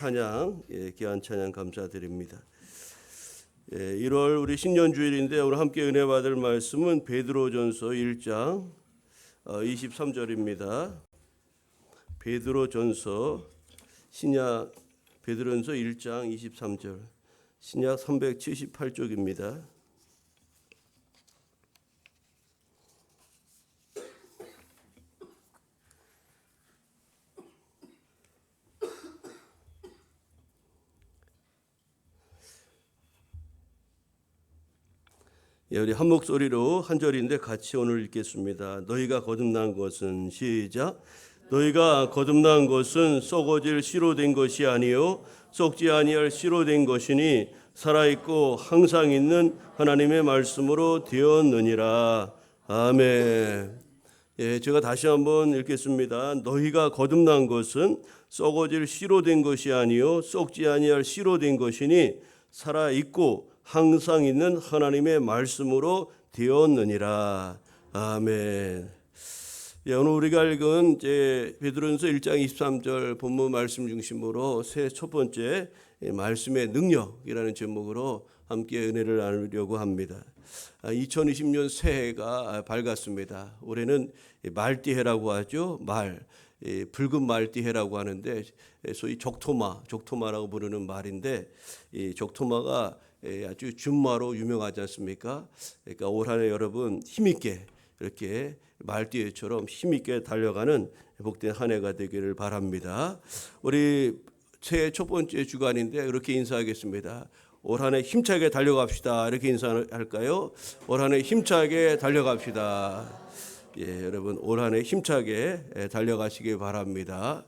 찬양, 귀한 찬양 감사드립니다. 1월 우리 신년주일인데 오늘 함께 은혜 받을 말씀은 베드로전서 1장 23절입니다. 베드로전서 신약 베드로전서 1장 23절 신약 378쪽입니다. 우리 한 목소리로 한 절인데 같이 오늘 읽겠습니다. 너희가 거듭난 것은 시작. 너희가 거듭난 것은 썩어질 씨로 된 것이 아니요 썩지 아니할 씨로 된 것이니 살아있고 항상 있는 하나님의 말씀으로 되었느니라. 아멘. 제가 다시 한번 읽겠습니다. 너희가 거듭난 것은 썩어질 씨로 된 것이 아니요 썩지 아니할 씨로 된 것이니 살아있고 항상 있는 하나님의 말씀으로 되었느니라. 아멘. 오늘 우리가 읽은 베드로전서 1장 23절 본문 말씀 중심으로 새 첫 번째 말씀의 능력이라는 제목으로 함께 은혜를 나누려고 합니다. 2020년 새해가 밝았습니다. 올해는 말띠해라고 하죠. 붉은 말띠해라고 하는데 소위 적토마라고 부르는 말인데 이 적토마가 아주 준마로 유명하지 않습니까? 그러니까 올 한 해 여러분 힘있게 이렇게 말띠해처럼 힘있게 달려가는 복된 한 해가 되기를 바랍니다. 우리 새해 첫 번째 주간인데 이렇게 인사하겠습니다. 올 한 해 힘차게 달려갑시다. 이렇게 인사할까요? 올 한 해 힘차게 달려갑시다. 여러분 올 한 해 힘차게 달려가시기 바랍니다.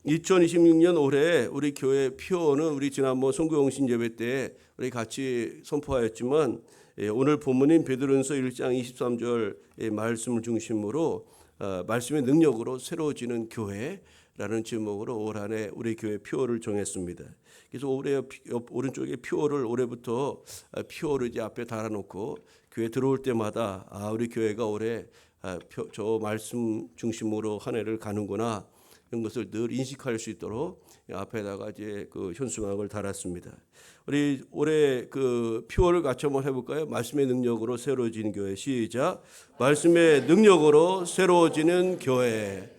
2026년 올해 우리 교회 표어는 우리 지난번 송구영신 예배 때 우리 같이 선포하였지만 오늘 본문인 베드로전서 1장 23절 말씀을 중심으로 말씀의 능력으로 새로워지는 교회라는 제목으로 올 한 해 우리 교회 표어를 정했습니다. 그래서 올해 오른쪽에 표어를 올해부터 표어를 이제 앞에 달아놓고 교회 들어올 때마다 우리 교회가 올해 저 말씀 중심으로 한 해를 가는구나. 이런 것을 늘 인식할 수 있도록 앞에다가 이제 그 현수막을 달았습니다. 우리 올해 그 표어를 같이 한번 해볼까요? 말씀의 능력으로 새로워지는 교회. 시작. 말씀의 능력으로 새로워지는 교회.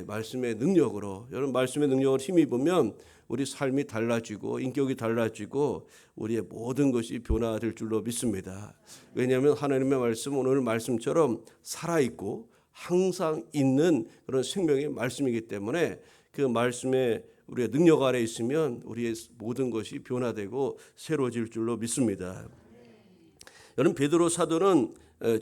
말씀의 능력으로. 여러분 말씀의 능력을 힘입으면 우리 삶이 달라지고 인격이 달라지고 우리의 모든 것이 변화될 줄로 믿습니다. 왜냐하면 하나님의 말씀은 오늘 말씀처럼 살아있고 항상 있는 그런 생명의 말씀이기 때문에 그 말씀에 우리의 능력 아래 있으면 우리의 모든 것이 변화되고 새로워질 줄로 믿습니다. 여러분 베드로 사도는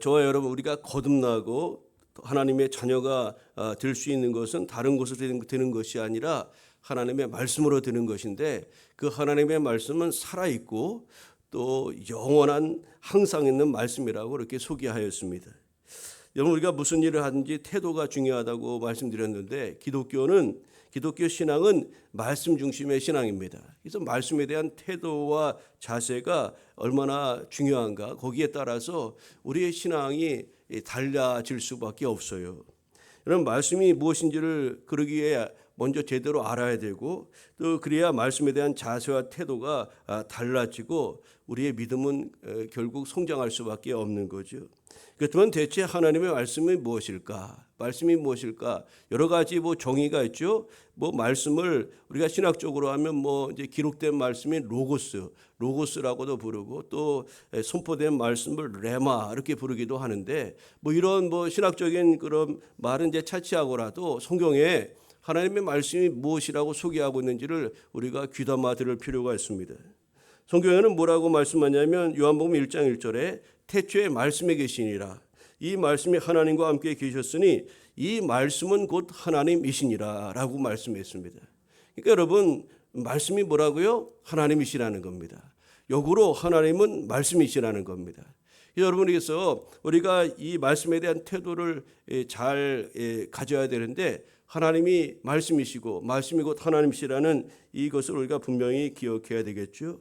저와 여러분 우리가 거듭나고 하나님의 자녀가 될 수 있는 것은 다른 곳으로 되는 것이 아니라 하나님의 말씀으로 되는 것인데 그 하나님의 말씀은 살아있고 또 영원한 항상 있는 말씀이라고 이렇게 소개하였습니다. 여러분 우리가 무슨 일을 하든지 태도가 중요하다고 말씀드렸는데 기독교 신앙은 말씀 중심의 신앙입니다. 그래서 말씀에 대한 태도와 자세가 얼마나 중요한가 거기에 따라서 우리의 신앙이 달라질 수밖에 없어요. 여러분 말씀이 무엇인지를 그러기에 먼저 제대로 알아야 되고 또 그래야 말씀에 대한 자세와 태도가 달라지고 우리의 믿음은 결국 성장할 수밖에 없는 거죠. 그렇지만 대체 하나님의 말씀이 무엇일까? 말씀이 무엇일까? 여러 가지 정의가 있죠. 말씀을 우리가 신학적으로 하면 이제 기록된 말씀이 로고스라고도 부르고 또 선포된 말씀을 레마 이렇게 부르기도 하는데 이런 신학적인 그런 말은 이제 차치하고라도 성경에 하나님의 말씀이 무엇이라고 소개하고 있는지를 우리가 귀담아 들을 필요가 있습니다. 성경에는 뭐라고 말씀하냐면 요한복음 1장 1절에 태초에 말씀에 계시니라. 이 말씀이 하나님과 함께 계셨으니 이 말씀은 곧 하나님이시니라 라고 말씀했습니다. 그러니까 여러분 말씀이 뭐라고요? 하나님이시라는 겁니다. 역으로 하나님은 말씀이시라는 겁니다. 여러분에게서 우리가 이 말씀에 대한 태도를 잘 가져야 되는데 하나님이 말씀이시고 말씀이 곧 하나님이시라는 이것을 우리가 분명히 기억해야 되겠죠.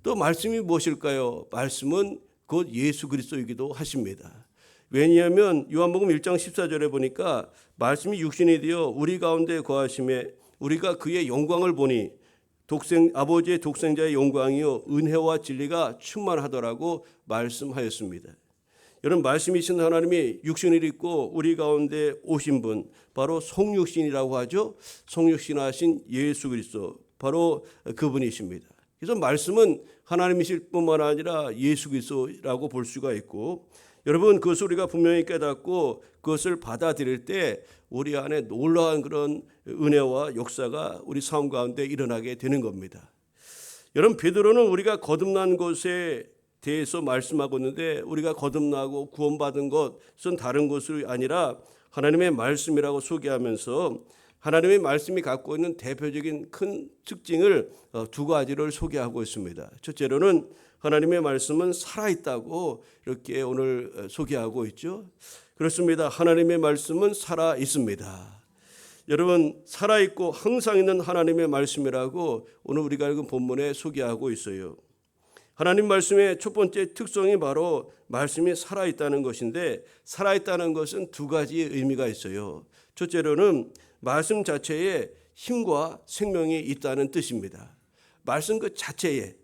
또 말씀이 무엇일까요? 말씀은 곧 예수 그리스도이기도 하십니다. 왜냐하면 요한복음 1장 14절에 보니까 말씀이 육신이 되어 우리 가운데 거하심에 우리가 그의 영광을 보니 아버지의 독생자의 영광이요 은혜와 진리가 충만하더라고 말씀하였습니다. 여러분, 말씀이신 하나님이 육신을 입고 우리 가운데 오신 분, 바로 성육신이라고 하죠. 성육신하신 예수 그리스도, 바로 그분이십니다. 그래서 말씀은 하나님이실 뿐만 아니라 예수 그리스도라고 볼 수가 있고, 여러분, 그것을 우리가 분명히 깨닫고 그것을 받아들일 때 우리 안에 놀라운 그런 은혜와 역사가 우리 삶 가운데 일어나게 되는 겁니다. 여러분, 베드로는 우리가 거듭난 것에 대해서 말씀하고 있는데, 우리가 거듭나고 구원받은 것은 다른 것이 아니라 하나님의 말씀이라고 소개하면서 하나님의 말씀이 갖고 있는 대표적인 큰 특징을 두 가지를 소개하고 있습니다. 첫째로는 하나님의 말씀은 살아있다고 이렇게 오늘 소개하고 있죠. 그렇습니다. 하나님의 말씀은 살아 있습니다. 여러분, 살아있고 항상 있는 하나님의 말씀이라고 오늘 우리가 읽은 본문에 소개하고 있어요. 하나님 말씀의 첫 번째 특성이 바로 말씀이 살아있다는 것인데, 살아있다는 것은 두 가지 의미가 있어요. 첫째로는 말씀 자체에 힘과 생명이 있다는 뜻입니다. 말씀 그 자체에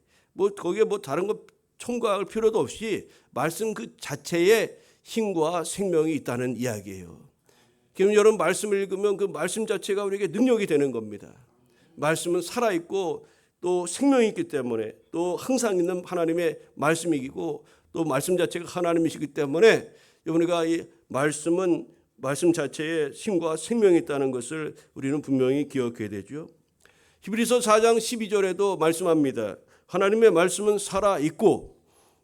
거기에 다른 거 첨가할 필요도 없이 말씀 그 자체에 힘과 생명이 있다는 이야기예요. 그럼 여러분, 말씀을 읽으면 그 말씀 자체가 우리에게 능력이 되는 겁니다. 말씀은 살아있고 또 생명이 있기 때문에, 또 항상 있는 하나님의 말씀이고, 또 말씀 자체가 하나님이시기 때문에 우리가 이 말씀 자체에 힘과 생명이 있다는 것을 우리는 분명히 기억해야 되죠. 히브리서 4장 12절에도 말씀합니다. 하나님의 말씀은 살아있고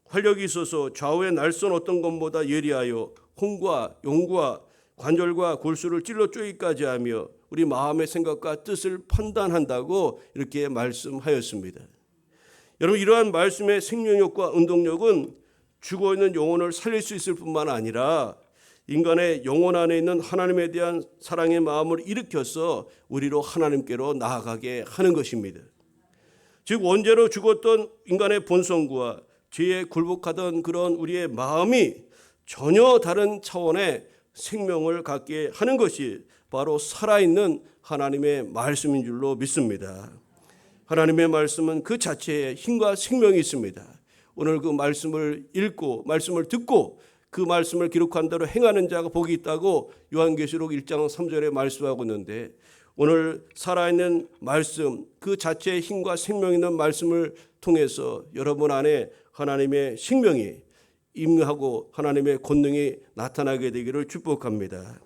활력이 있어서 좌우의 날선 어떤 것보다 예리하여 혼과 영과 관절과 골수를 찔러 쪼기까지 하며 우리 마음의 생각과 뜻을 판단한다고 이렇게 말씀하였습니다. 여러분, 이러한 말씀의 생명력과 운동력은 죽어있는 영혼을 살릴 수 있을 뿐만 아니라 인간의 영혼 안에 있는 하나님에 대한 사랑의 마음을 일으켜서 우리로 하나님께로 나아가게 하는 것입니다. 즉, 원죄로 죽었던 인간의 본성과 죄에 굴복하던 그런 우리의 마음이 전혀 다른 차원의 생명을 갖게 하는 것이 바로 살아있는 하나님의 말씀인 줄로 믿습니다. 하나님의 말씀은 그 자체에 힘과 생명이 있습니다. 오늘 그 말씀을 읽고 말씀을 듣고 그 말씀을 기록한 대로 행하는 자가 복이 있다고 요한계시록 1장 3절에 말씀하고 있는데, 오늘 살아있는 말씀 그 자체의 힘과 생명 있는 말씀을 통해서 여러분 안에 하나님의 생명이 임하고 하나님의 권능이 나타나게 되기를 축복합니다.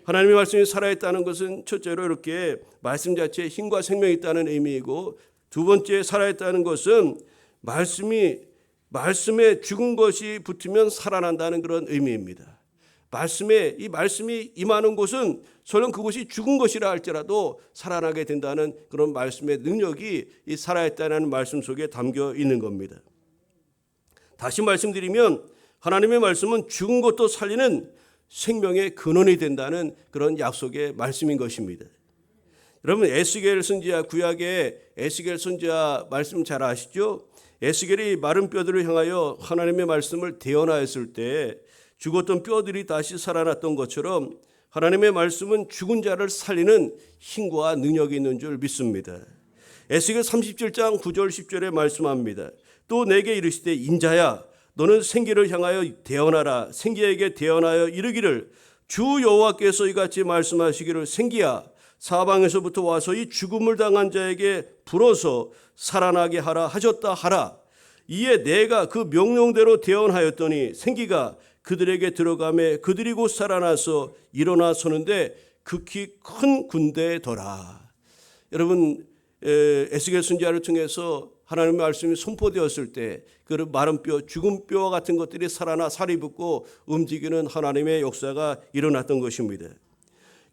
하나님의 말씀이 살아있다는 것은 첫째로 이렇게 말씀 자체에 힘과 생명이 있다는 의미이고, 두 번째 살아있다는 것은 말씀에 죽은 것이 붙으면 살아난다는 그런 의미입니다. 이 말씀이 임하는 곳은 설령 그것이 죽은 것이라 할지라도 살아나게 된다는 그런 말씀의 능력이 이 살아있다는 말씀 속에 담겨 있는 겁니다. 다시 말씀드리면 하나님의 말씀은 죽은 것도 살리는 생명의 근원이 된다는 그런 약속의 말씀인 것입니다. 여러분, 에스겔 선지자, 구약의 에스겔 선지자 말씀 잘 아시죠? 에스겔이 마른 뼈들을 향하여 하나님의 말씀을 대언하였을 때 죽었던 뼈들이 다시 살아났던 것처럼 하나님의 말씀은 죽은 자를 살리는 힘과 능력이 있는 줄 믿습니다. 에스겔 37장 9절 10절에 말씀합니다. 또 내게 이르시되 인자야, 너는 생기를 향하여 대언하라. 생기에게 대언하여 이르기를 주 여호와께서 이같이 말씀하시기를 생기야, 사방에서부터 와서 이 죽음을 당한 자에게 불어서 살아나게 하라 하셨다 하라. 이에 내가 그 명령대로 대언하였더니 생기가 그들에게 들어가매 그들이 곧 살아나서 일어나 서는데 극히 큰 군대더라. 여러분, 에스겔 선지자를 통해서 하나님의 말씀이 선포되었을 때 그 마른 뼈, 죽은 뼈와 같은 것들이 살아나 살이 붙고 움직이는 하나님의 역사가 일어났던 것입니다.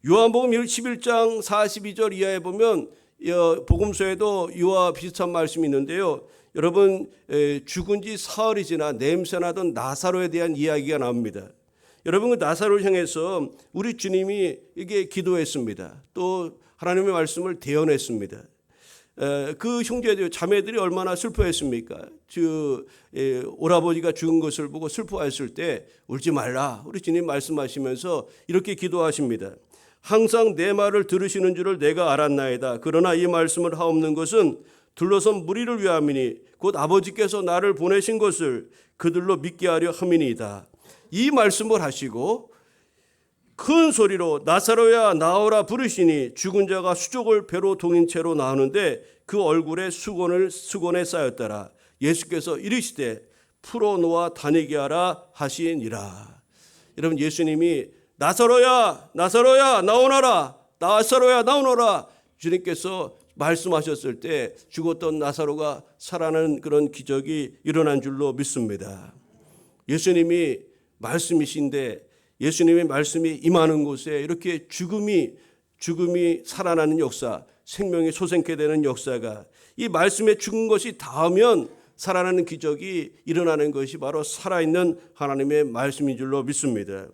요한복음 11장 42절 이하에 보면 복음서에도 이와 비슷한 말씀이 있는데요. 여러분, 죽은 지 사흘이 지나 냄새나던 나사로에 대한 이야기가 나옵니다. 여러분, 그 나사로를 향해서 우리 주님이 이게 기도했습니다. 또 하나님의 말씀을 대언했습니다. 그 형제들, 자매들이 얼마나 슬퍼했습니까? 오라버지가 죽은 것을 보고 슬퍼했을 때 울지 말라. 우리 주님 말씀하시면서 이렇게 기도하십니다. 항상 내 말을 들으시는 줄을 내가 알았나이다. 그러나 이 말씀을 하옵는 것은 둘러선 무리를 위함이니 곧 아버지께서 나를 보내신 것을 그들로 믿게 하려 함이니이다. 이 말씀을 하시고 큰 소리로 나사로야 나오라 부르시니 죽은 자가 수족을 배로 동인 채로 나오는데 그 얼굴에 수건에 쌓였더라. 예수께서 이르시되 풀어놓아 다니게 하라 하시니라. 여러분, 예수님이 나사로야 나사로야 나오너라, 나사로야 나오너라, 주님께서 말씀하셨을 때 죽었던 나사로가 살아나는 그런 기적이 일어난 줄로 믿습니다. 예수님이 말씀이신데 예수님의 말씀이 임하는 곳에 이렇게 죽음이 살아나는 역사, 생명이 솟게 되는 역사가, 이 말씀에 죽은 것이 닿으면 살아나는 기적이 일어나는 것이 바로 살아있는 하나님의 말씀인 줄로 믿습니다.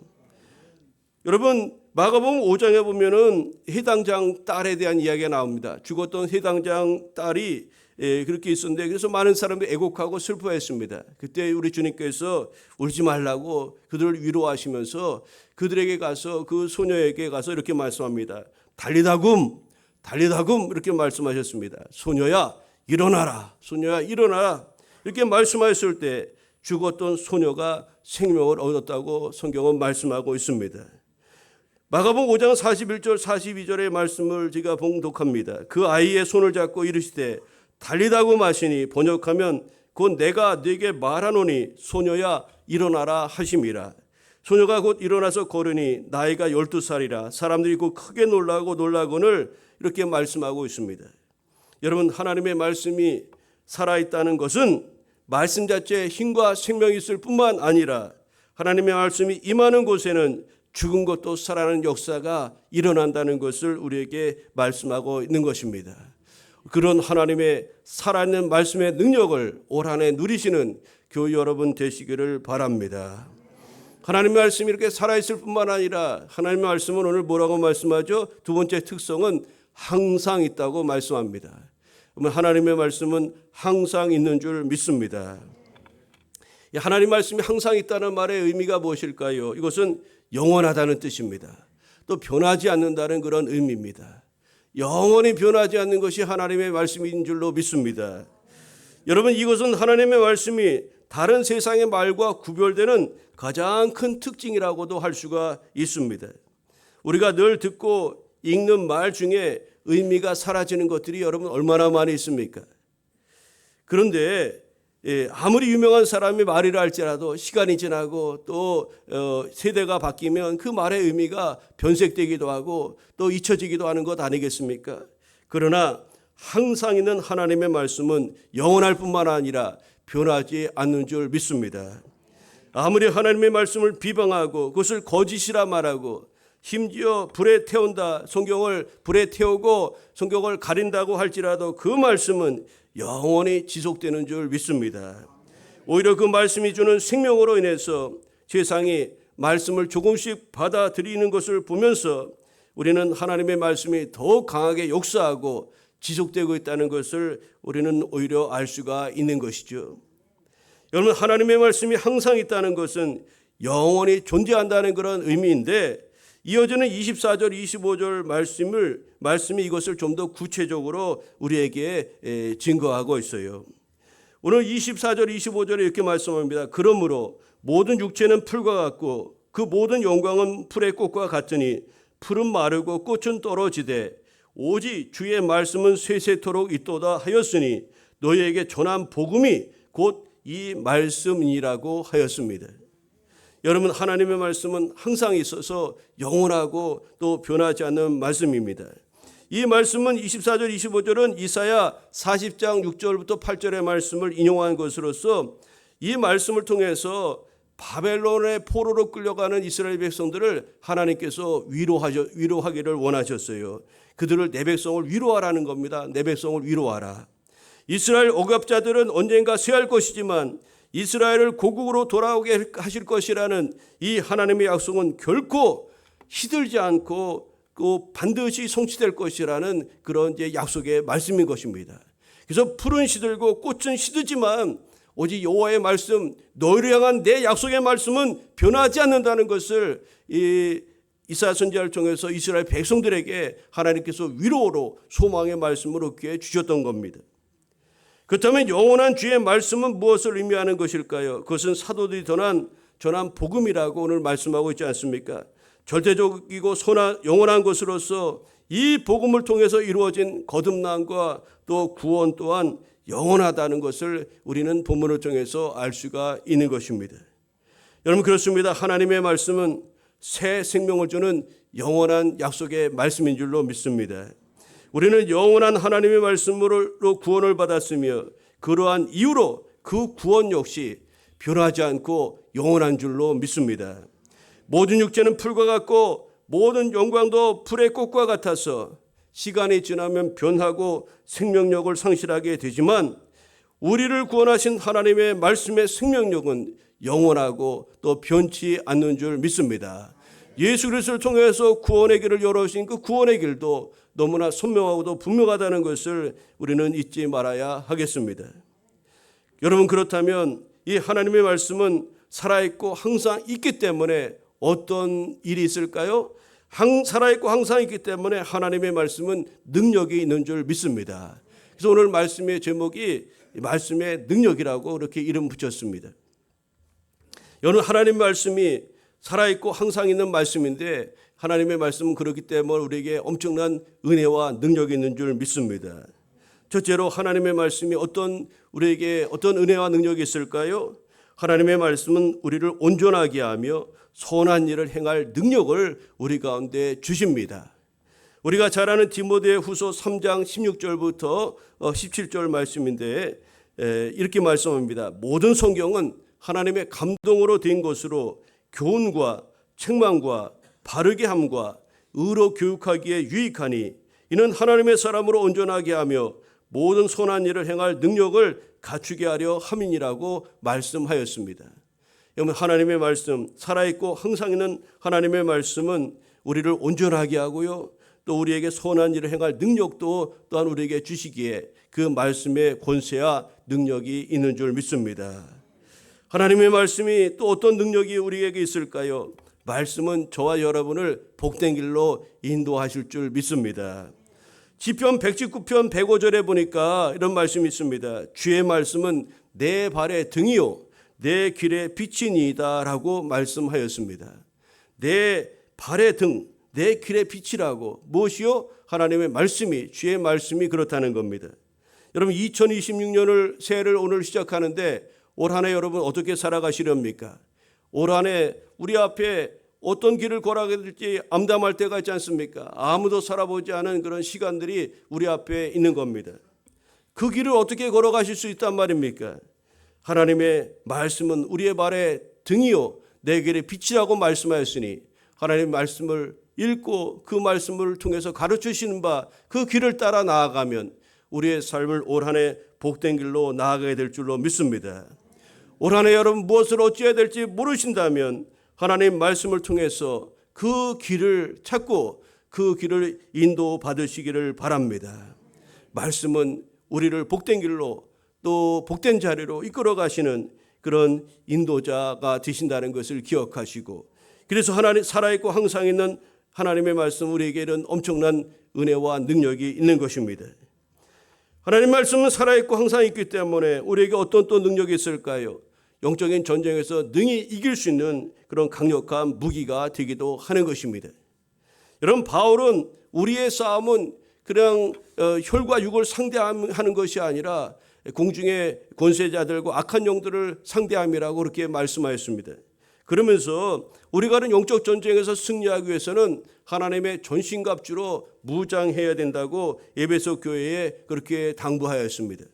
여러분, 마가복음 5장에 보면은 해당장 딸에 대한 이야기가 나옵니다. 죽었던 해당장 딸이 그렇게 있었는데, 그래서 많은 사람들이 애곡하고 슬퍼했습니다. 그때 우리 주님께서 울지 말라고 그들을 위로하시면서 그들에게 가서, 그 소녀에게 가서 이렇게 말씀합니다. 달리다굼 이렇게 말씀하셨습니다. 소녀야 일어나라, 소녀야 일어나라, 이렇게 말씀하셨을 때 죽었던 소녀가 생명을 얻었다고 성경은 말씀하고 있습니다. 마가복음 5장 41절 42절의 말씀을 제가 봉독합니다. 그 아이의 손을 잡고 이르시되 달리다굼 하시니 번역하면 곧 내가 네게 말하노니 소녀야 일어나라 하심이라. 소녀가 곧 일어나서 걸으니 나이가 12살이라 사람들이 곧 크게 놀라고는 이렇게 말씀하고 있습니다. 여러분, 하나님의 말씀이 살아있다는 것은 말씀 자체에 힘과 생명이 있을 뿐만 아니라 하나님의 말씀이 임하는 곳에는 죽은 것도 살아나는 역사가 일어난다는 것을 우리에게 말씀하고 있는 것입니다. 그런 하나님의 살아있는 말씀의 능력을 올 한 해 누리시는 교회 여러분 되시기를 바랍니다. 하나님의 말씀이 이렇게 살아있을 뿐만 아니라 하나님의 말씀은 오늘 뭐라고 말씀하죠? 두 번째 특성은 항상 있다고 말씀합니다. 하나님의 말씀은 항상 있는 줄 믿습니다. 하나님의 말씀이 항상 있다는 말의 의미가 무엇일까요? 이것은 영원하다는 뜻입니다. 또 변하지 않는다는 그런 의미입니다. 영원히 변하지 않는 것이 하나님의 말씀인 줄로 믿습니다. 여러분, 이것은 하나님의 말씀이 다른 세상의 말과 구별되는 가장 큰 특징이라고도 할 수가 있습니다. 우리가 늘 듣고 읽는 말 중에 의미가 사라지는 것들이 여러분 얼마나 많이 있습니까? 그런데 아무리 유명한 사람이 말이라 할지라도 시간이 지나고 또 세대가 바뀌면 그 말의 의미가 변색되기도 하고 또 잊혀지기도 하는 것 아니겠습니까? 그러나 항상 있는 하나님의 말씀은 영원할 뿐만 아니라 변하지 않는 줄 믿습니다. 아무리 하나님의 말씀을 비방하고 그것을 거짓이라 말하고 심지어 불에 태운다, 성경을 불에 태우고 성경을 가린다고 할지라도 그 말씀은 영원히 지속되는 줄 믿습니다. 오히려 그 말씀이 주는 생명으로 인해서 세상이 말씀을 조금씩 받아들이는 것을 보면서 우리는 하나님의 말씀이 더욱 강하게 역사하고 지속되고 있다는 것을 우리는 오히려 알 수가 있는 것이죠. 여러분, 하나님의 말씀이 항상 있다는 것은 영원히 존재한다는 그런 의미인데, 이어지는 24절 25절 말씀이 이것을 좀 더 구체적으로 우리에게 증거하고 있어요. 오늘 24절 25절에 이렇게 말씀합니다. 그러므로 모든 육체는 풀과 같고 그 모든 영광은 풀의 꽃과 같으니 풀은 마르고 꽃은 떨어지되 오직 주의 말씀은 세세토록 있도다 하였으니 너희에게 전한 복음이 곧 이 말씀이라고 하였습니다. 여러분, 하나님의 말씀은 항상 있어서 영원하고 또 변하지 않는 말씀입니다. 이 말씀은 24절 25절은 이사야 40장 6절부터 8절의 말씀을 인용한 것으로서 이 말씀을 통해서 바벨론의 포로로 끌려가는 이스라엘 백성들을 하나님께서 위로하기를 원하셨어요. 그들을 내 백성을 위로하라는 겁니다. 내 백성을 위로하라. 이스라엘 억압자들은 언젠가 쇠할 것이지만 이스라엘을 고국으로 돌아오게 하실 것이라는 이 하나님의 약속은 결코 시들지 않고 또 반드시 성취될 것이라는 그런 이제 약속의 말씀인 것입니다. 그래서 풀은 시들고 꽃은 시들지만 오직 여호와의 말씀, 너희를 향한 내 약속의 말씀은 변하지 않는다는 것을 이사야 선지자를 통해서 이스라엘 백성들에게 하나님께서 위로로 소망의 말씀을 얻게 주셨던 겁니다. 그렇다면 영원한 주의 말씀은 무엇을 의미하는 것일까요? 그것은 사도들이 전한 복음이라고 오늘 말씀하고 있지 않습니까? 절대적이고 영원한 것으로서 이 복음을 통해서 이루어진 거듭남과 또 구원 또한 영원하다는 것을 우리는 본문을 통해서 알 수가 있는 것입니다. 여러분, 그렇습니다. 하나님의 말씀은 새 생명을 주는 영원한 약속의 말씀인 줄로 믿습니다. 우리는 영원한 하나님의 말씀으로 구원을 받았으며 그러한 이유로 그 구원 역시 변하지 않고 영원한 줄로 믿습니다. 모든 육체는 풀과 같고 모든 영광도 풀의 꽃과 같아서 시간이 지나면 변하고 생명력을 상실하게 되지만 우리를 구원하신 하나님의 말씀의 생명력은 영원하고 또 변치 않는 줄 믿습니다. 예수 그리스도를 통해서 구원의 길을 열어주신 그 구원의 길도 너무나 선명하고도 분명하다는 것을 우리는 잊지 말아야 하겠습니다. 여러분, 그렇다면 이 하나님의 말씀은 살아있고 항상 있기 때문에 어떤 일이 있을까요? 살아있고 항상 있기 때문에 하나님의 말씀은 능력이 있는 줄 믿습니다. 그래서 오늘 말씀의 제목이 말씀의 능력이라고 이렇게 이름 붙였습니다. 여러분, 하나님 말씀이 살아있고 항상 있는 말씀인데 하나님의 말씀은 그렇기 때문에 우리에게 엄청난 은혜와 능력이 있는 줄 믿습니다. 첫째로 하나님의 말씀이 우리에게 어떤 은혜와 능력이 있을까요? 하나님의 말씀은 우리를 온전하게 하며 선한 일을 행할 능력을 우리 가운데 주십니다. 우리가 잘 아는 디모데후서 3장 16절부터 17절 말씀인데 이렇게 말씀합니다. 모든 성경은 하나님의 감동으로 된 것으로 교훈과 책망과 바르게 함과 의로 교육하기에 유익하니 이는 하나님의 사람으로 온전하게 하며 모든 선한 일을 행할 능력을 갖추게 하려 함이니라고 말씀하였습니다. 여러분, 하나님의 말씀, 살아있고 항상 있는 하나님의 말씀은 우리를 온전하게 하고요, 또 우리에게 선한 일을 행할 능력도 또한 우리에게 주시기에 그 말씀의 권세와 능력이 있는 줄 믿습니다. 하나님의 말씀이 또 어떤 능력이 우리에게 있을까요? 말씀은 저와 여러분을 복된 길로 인도하실 줄 믿습니다. 시편 119편 105절에 보니까 이런 말씀이 있습니다. 주의 말씀은 내 발의 등이요 내 길의 빛이니이다 라고 말씀하였습니다. 내 발의 등, 내 길의 빛이라고. 무엇이요? 하나님의 말씀이, 주의 말씀이 그렇다는 겁니다. 여러분, 2026년을 새해를 오늘 시작하는데 올 한 해 여러분 어떻게 살아가시렵니까? 올 한 해 우리 앞에 어떤 길을 걸어가게 될지 암담할 때가 있지 않습니까? 아무도 살아보지 않은 그런 시간들이 우리 앞에 있는 겁니다. 그 길을 어떻게 걸어가실 수 있단 말입니까? 하나님의 말씀은 우리의 발의 등이요 내 길의 빛이라고 말씀하였으니 하나님의 말씀을 읽고 그 말씀을 통해서 가르치시는 바 그 길을 따라 나아가면 우리의 삶을 올 한 해 복된 길로 나아가게 될 줄로 믿습니다. 올 한 해 여러분 무엇을 어찌해야 될지 모르신다면 하나님 말씀을 통해서 그 길을 찾고 그 길을 인도받으시기를 바랍니다. 말씀은 우리를 복된 길로 또 복된 자리로 이끌어 가시는 그런 인도자가 되신다는 것을 기억하시고, 그래서 하나님 살아있고 항상 있는 하나님의 말씀 우리에게는 엄청난 은혜와 능력이 있는 것입니다. 하나님 말씀은 살아있고 항상 있기 때문에 우리에게 어떤 또 능력이 있을까요? 영적인 전쟁에서 능히 이길 수 있는 그런 강력한 무기가 되기도 하는 것입니다. 여러분, 바울은 우리의 싸움은 그냥 혈과 육을 상대하는 것이 아니라 공중의 권세자들과 악한 영들을 상대함이라고 그렇게 말씀하였습니다. 그러면서 우리가 하는 영적 전쟁에서 승리하기 위해서는 하나님의 전신갑주로 무장해야 된다고 에베소 교회에 그렇게 당부하였습니다.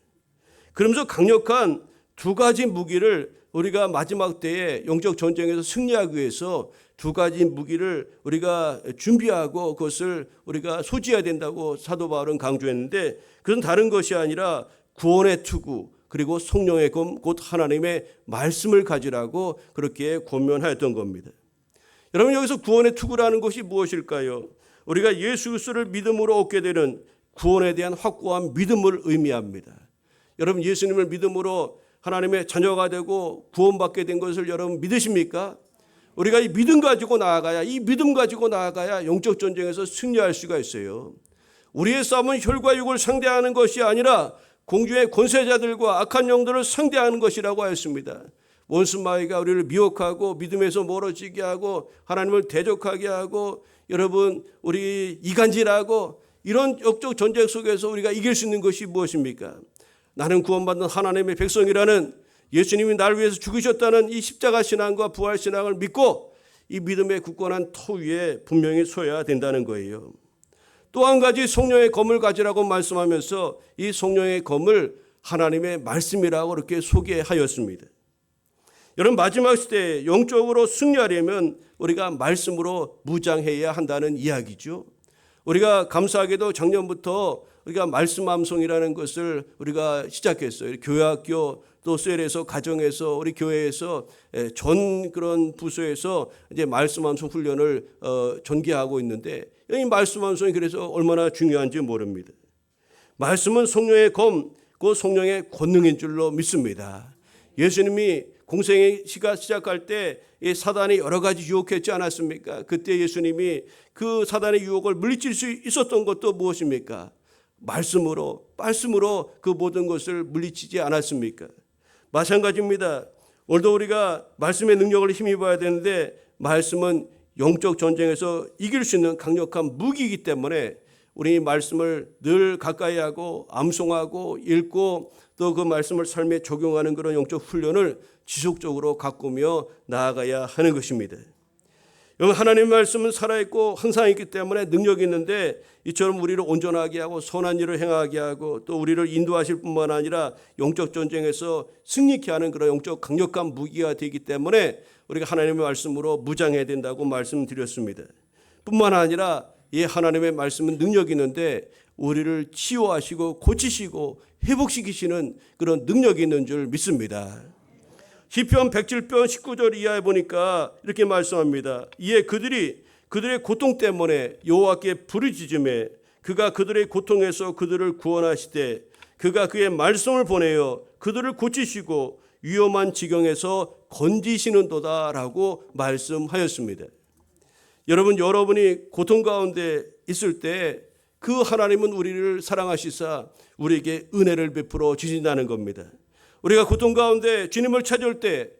그러면서 강력한 두 가지 무기를 우리가 마지막 때에 영적 전쟁에서 승리하기 위해서 두 가지 무기를 우리가 준비하고 그것을 우리가 소지해야 된다고 사도 바울은 강조했는데, 그건 다른 것이 아니라 구원의 투구 그리고 성령의 검 곧 하나님의 말씀을 가지라고 그렇게 권면하였던 겁니다. 여러분, 여기서 구원의 투구라는 것이 무엇일까요? 우리가 예수 그리스도를 믿음으로 얻게 되는 구원에 대한 확고한 믿음을 의미합니다. 여러분, 예수님을 믿음으로 하나님의 자녀가 되고 구원받게 된 것을 여러분 믿으십니까? 우리가 이 믿음 가지고 나아가야 영적 전쟁에서 승리할 수가 있어요. 우리의 싸움은 혈과 육을 상대하는 것이 아니라 공중의 권세자들과 악한 영들을 상대하는 것이라고 하였습니다. 원수 마귀가 우리를 미혹하고 믿음에서 멀어지게 하고 하나님을 대적하게 하고 여러분 우리 이간질하고 이런 영적 전쟁 속에서 우리가 이길 수 있는 것이 무엇입니까? 나는 구원받는 하나님의 백성이라는 예수님이 나를 위해서 죽으셨다는 이 십자가 신앙과 부활 신앙을 믿고 이 믿음의 굳건한 터 위에 분명히 서야 된다는 거예요. 또 한 가지 성령의 검을 가지라고 말씀하면서 이 성령의 검을 하나님의 말씀이라고 이렇게 소개하였습니다. 여러분 마지막 시대에 영적으로 승리하려면 우리가 말씀으로 무장해야 한다는 이야기죠. 우리가 감사하게도 작년부터 우리가 말씀 암송이라는 것을 우리가 시작했어요. 교회학교 또 셀에서 가정에서 우리 교회에서 전 그런 부서에서 이제 말씀 암송 훈련을 전개하고 있는데 이 말씀 암송이 그래서 얼마나 중요한지 모릅니다. 말씀은 성령의 검, 그 성령의 권능인 줄로 믿습니다. 예수님이 공생의 시가 시작할 때 사단이 여러 가지 유혹했지 않았습니까? 그때 예수님이 그 사단의 유혹을 물리칠 수 있었던 것도 무엇입니까? 말씀으로 그 모든 것을 물리치지 않았습니까? 마찬가지입니다. 오늘도 우리가 말씀의 능력을 힘입어야 되는데 말씀은 영적 전쟁에서 이길 수 있는 강력한 무기이기 때문에 우리 말씀을 늘 가까이 하고 암송하고 읽고 또 그 말씀을 삶에 적용하는 그런 영적 훈련을 지속적으로 가꾸며 나아가야 하는 것입니다. 여러분 하나님의 말씀은 살아있고 항상 있기 때문에 능력이 있는데 이처럼 우리를 온전하게 하고 선한 일을 행하게 하고 또 우리를 인도하실 뿐만 아니라 영적 전쟁에서 승리케 하는 그런 영적 강력한 무기가 되기 때문에 우리가 하나님의 말씀으로 무장해야 된다고 말씀드렸습니다. 뿐만 아니라 이 하나님의 말씀은 능력이 있는데 우리를 치유하시고 고치시고 회복시키시는 그런 능력이 있는 줄 믿습니다. 시편 107편 19절 이하에 보니까 이렇게 말씀합니다. 이에 그들의 고통 때문에 여호와께 부르짖음에 그가 그들의 고통에서 그들을 구원하시되 그가 그의 말씀을 보내어 그들을 고치시고 위험한 지경에서 건지시는도다라고 말씀하였습니다. 여러분이 고통 가운데 있을 때 그 하나님은 우리를 사랑하시사 우리에게 은혜를 베풀어 주신다는 겁니다. 우리가 고통 가운데 주님을 찾을 때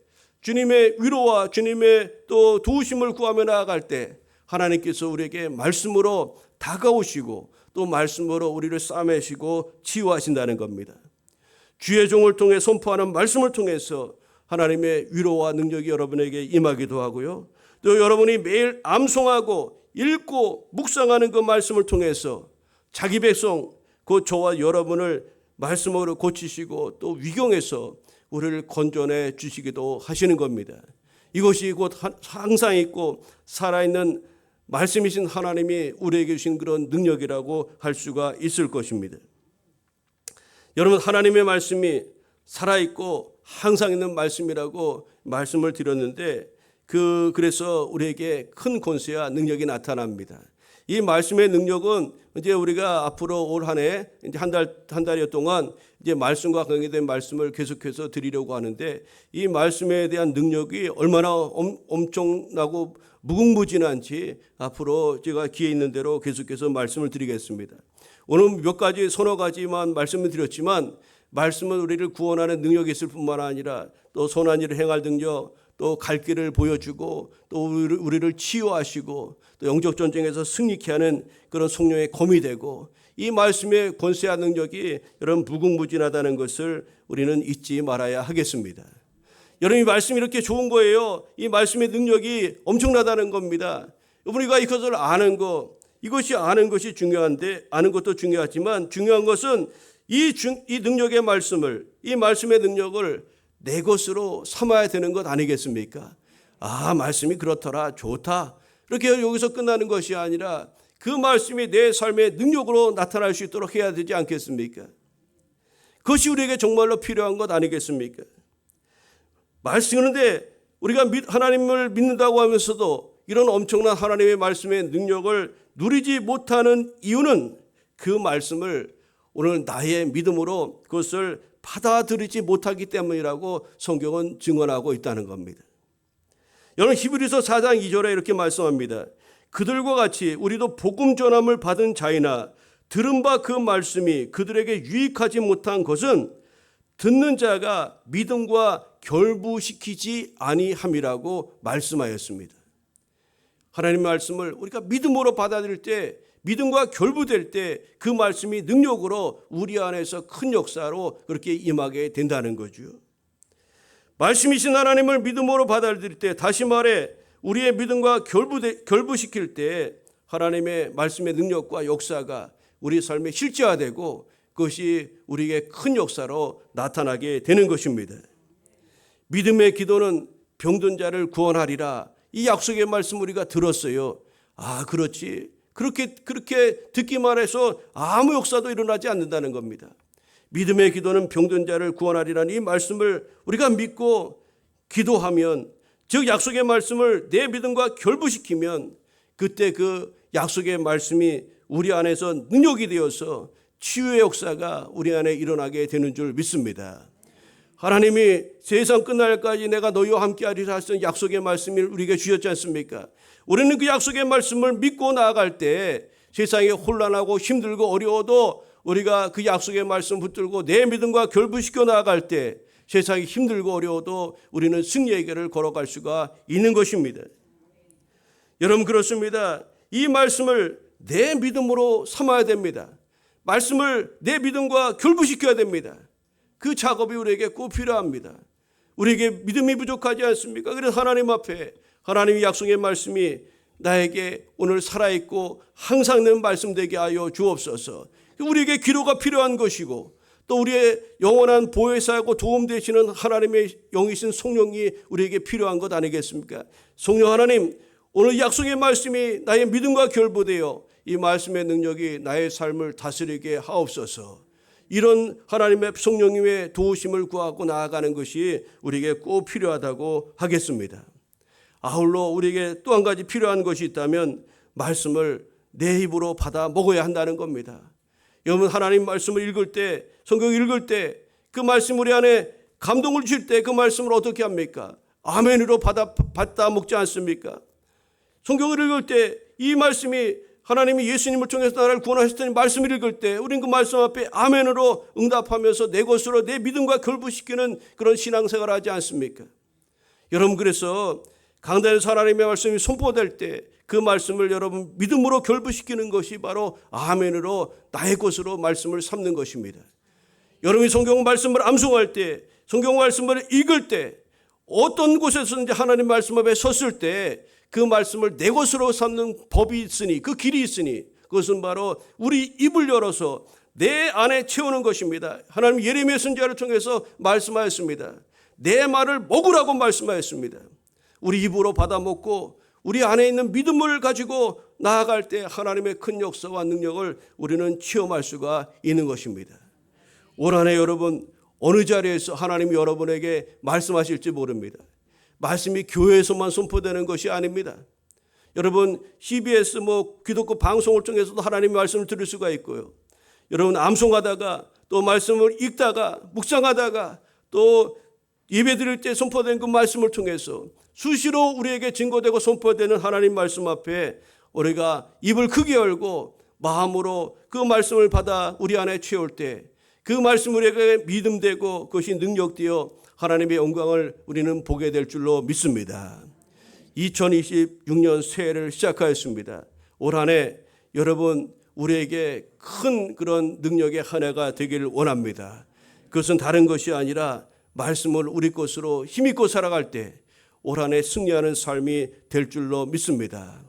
주님의 위로와 주님의 또 도우심을 구하며 나아갈 때 하나님께서 우리에게 말씀으로 다가오시고 또 말씀으로 우리를 싸매시고 치유하신다는 겁니다. 주의 종을 통해 선포하는 말씀을 통해서 하나님의 위로와 능력이 여러분에게 임하기도 하고요. 또 여러분이 매일 암송하고 읽고 묵상하는 그 말씀을 통해서 자기 백성 곧 저와 여러분을 말씀으로 고치시고 또 위경에서 우리를 건져내 주시기도 하시는 겁니다. 이것이 곧 항상 있고 살아있는 말씀이신 하나님이 우리에게 주신 그런 능력이라고 할 수가 있을 것입니다. 여러분 하나님의 말씀이 살아있고 항상 있는 말씀이라고 말씀을 드렸는데 그래서 우리에게 큰 권세와 능력이 나타납니다. 이 말씀의 능력은 이제 우리가 앞으로 올 한 해 이제 한 달여 동안 이제 말씀과 관계된 말씀을 계속해서 드리려고 하는데 이 말씀에 대한 능력이 얼마나 엄청나고 무궁무진한지 앞으로 제가 기회 있는 대로 계속해서 말씀을 드리겠습니다. 오늘 몇 가지 서너 가지만 말씀을 드렸지만 말씀은 우리를 구원하는 능력이 있을 뿐만 아니라 또 선한 일을 행할 능력 또 갈 길을 보여주고 또 우리를 치유하시고 또 영적 전쟁에서 승리케 하는 그런 성령의 검이 되고 이 말씀의 권세와 능력이 여러분 무궁무진하다는 것을 우리는 잊지 말아야 하겠습니다. 여러분 이 말씀이 이렇게 좋은 거예요. 이 말씀의 능력이 엄청나다는 겁니다. 우리가 이것을 아는 것 이것이 아는 것이 중요한데 아는 것도 중요하지만 중요한 것은 이 능력의 말씀을 이 말씀의 능력을 내 것으로 삼아야 되는 것 아니겠습니까? 말씀이 그렇더라 좋다 이렇게 여기서 끝나는 것이 아니라 그 말씀이 내 삶의 능력으로 나타날 수 있도록 해야 되지 않겠습니까? 그것이 우리에게 정말로 필요한 것 아니겠습니까? 말씀인데 우리가 하나님을 믿는다고 하면서도 이런 엄청난 하나님의 말씀의 능력을 누리지 못하는 이유는 그 말씀을 오늘 나의 믿음으로 그것을 받아들이지 못하기 때문이라고 성경은 증언하고 있다는 겁니다. 여러분 히브리서 4장 2절에 이렇게 말씀합니다. 그들과 같이 우리도 복음 전함을 받은 자이나 들은 바 그 말씀이 그들에게 유익하지 못한 것은 듣는 자가 믿음과 결부시키지 아니함이라고 말씀하였습니다. 하나님 말씀을 우리가 믿음으로 받아들일 때, 믿음과 결부될 때 그 말씀이 능력으로 우리 안에서 큰 역사로 그렇게 임하게 된다는 거죠. 말씀이신 하나님을 믿음으로 받아들일 때, 다시 말해 우리의 믿음과 결부시킬 때 하나님의 말씀의 능력과 역사가 우리 삶에 실제화되고 그것이 우리에게 큰 역사로 나타나게 되는 것입니다. 믿음의 기도는 병든 자를 구원하리라. 이 약속의 말씀 우리가 들었어요. 아, 그렇지. 그렇게 듣기만 해서 아무 역사도 일어나지 않는다는 겁니다. 믿음의 기도는 병든 자를 구원하리라는 이 말씀을 우리가 믿고 기도하면, 즉 약속의 말씀을 내 믿음과 결부시키면 그때 그 약속의 말씀이 우리 안에서 능력이 되어서 치유의 역사가 우리 안에 일어나게 되는 줄 믿습니다. 하나님이 세상 끝날까지 내가 너희와 함께하리라 하신 약속의 말씀을 우리에게 주셨지 않습니까? 우리는 그 약속의 말씀을 믿고 나아갈 때 세상에 혼란하고 힘들고 어려워도 우리가 그 약속의 말씀 붙들고 내 믿음과 결부시켜 나아갈 때 세상이 힘들고 어려워도 우리는 승리의 길을 걸어갈 수가 있는 것입니다. 여러분, 그렇습니다. 이 말씀을 내 믿음으로 삼아야 됩니다. 말씀을 내 믿음과 결부시켜야 됩니다. 그 작업이 우리에게 꼭 필요합니다. 우리에게 믿음이 부족하지 않습니까? 그래서 하나님 앞에 하나님의 약속의 말씀이 나에게 오늘 살아있고 항상 는 말씀되게 하여 주옵소서. 우리에게 기도가 필요한 것이고 또 우리의 영원한 보혜사하고 도움 되시는 하나님의 영이신 성령이 우리에게 필요한 것 아니겠습니까? 성령 하나님, 오늘 약속의 말씀이 나의 믿음과 결부되어 이 말씀의 능력이 나의 삶을 다스리게 하옵소서. 이런 하나님의 성령님의 도우심을 구하고 나아가는 것이 우리에게 꼭 필요하다고 하겠습니다. 아울러 우리에게 또 한 가지 필요한 것이 있다면 말씀을 내 입으로 받아 먹어야 한다는 겁니다. 여러분, 하나님 말씀을 읽을 때, 성경 읽을 때 그 말씀 우리 안에 감동을 주실 때 그 말씀을 어떻게 합니까? 아멘으로 받아 먹지 않습니까? 성경을 읽을 때 이 말씀이 하나님이 예수님을 통해서 나를 구원하셨다는 말씀을 읽을 때 우리는 그 말씀 앞에 아멘으로 응답하면서 내 것으로 내 믿음과 결부시키는 그런 신앙생활을 하지 않습니까? 여러분, 그래서 강단에서 하나님의 말씀이 선포될 때 그 말씀을 여러분 믿음으로 결부시키는 것이 바로 아멘으로 나의 것으로 말씀을 삼는 것입니다. 여러분이 성경 말씀을 암송할 때, 성경 말씀을 읽을 때, 어떤 곳에서든지 하나님 말씀 앞에 섰을 때 그 말씀을 내 것으로 삼는 법이 있으니, 그 길이 있으니 그것은 바로 우리 입을 열어서 내 안에 채우는 것입니다. 하나님 예레미야 선지자를 통해서 말씀하였습니다. 내 말을 먹으라고 말씀하였습니다. 우리 입으로 받아 먹고 우리 안에 있는 믿음을 가지고 나아갈 때 하나님의 큰 역사와 능력을 우리는 체험할 수가 있는 것입니다. 올 한 해 여러분 어느 자리에서 하나님이 여러분에게 말씀하실지 모릅니다. 말씀이 교회에서만 선포되는 것이 아닙니다. 여러분 CBS 기독교 방송을 통해서도 하나님의 말씀을 들을 수가 있고요. 여러분 암송하다가 또 말씀을 읽다가 묵상하다가 또 예배 드릴 때 선포된 그 말씀을 통해서 수시로 우리에게 증거되고 선포되는 하나님 말씀 앞에 우리가 입을 크게 열고 마음으로 그 말씀을 받아 우리 안에 채울 때 그 말씀 우리에게 믿음되고 그것이 능력되어 하나님의 영광을 우리는 보게 될 줄로 믿습니다. 2026년 새해를 시작하였습니다. 올 한 해 여러분 우리에게 큰 그런 능력의 한 해가 되기를 원합니다. 그것은 다른 것이 아니라 말씀을 우리 것으로 힘입고 살아갈 때 올 한 해 승리하는 삶이 될 줄로 믿습니다.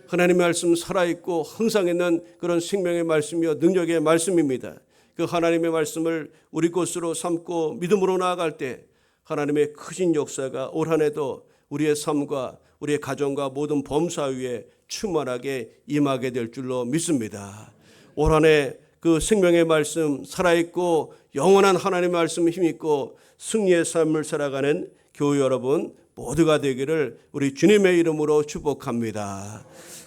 하나님의 말씀 살아있고 항상 있는 그런 생명의 말씀이요 능력의 말씀입니다. 그 하나님의 말씀을 우리 것으로 삼고 믿음으로 나아갈 때 하나님의 크신 역사가 올 한 해도 우리의 삶과 우리의 가정과 모든 범사 위에 충만하게 임하게 될 줄로 믿습니다. 올 한 해 그 생명의 말씀 살아있고 영원한 하나님의 말씀 힘있고 승리의 삶을 살아가는 교회 여러분 모두가 되기를 우리 주님의 이름으로 축복합니다.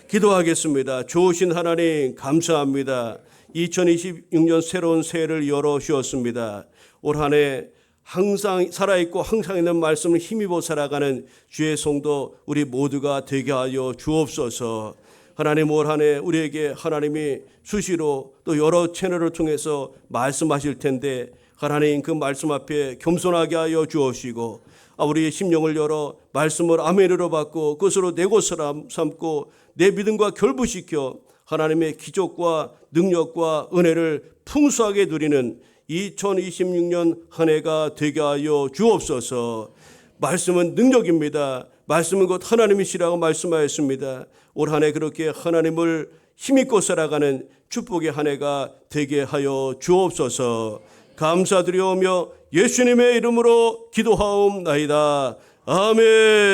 기도하겠습니다. 좋으신 하나님 감사합니다. 2026년 새로운 새해를 열어 주었습니다. 올 한 해 항상 살아있고 항상 있는 말씀을 힘입어 살아가는 주의 성도 우리 모두가 되게 하여 주옵소서. 하나님 올 한 해 우리에게 하나님이 수시로 또 여러 채널을 통해서 말씀하실 텐데 하나님 그 말씀 앞에 겸손하게 하여 주옵시고 우리의 심령을 열어 말씀을 아멘으로 받고 그것으로 내 것을 삼고 내 믿음과 결부시켜 하나님의 기적과 능력과 은혜를 풍성하게 누리는 2026년 한 해가 되게 하여 주옵소서. 말씀은 능력입니다. 말씀은 곧 하나님이시라고 말씀하였습니다. 올 한 해 그렇게 하나님을 힘입고 살아가는 축복의 한 해가 되게 하여 주옵소서. 감사드리오며 예수님의 이름으로 기도하옵나이다. 아멘.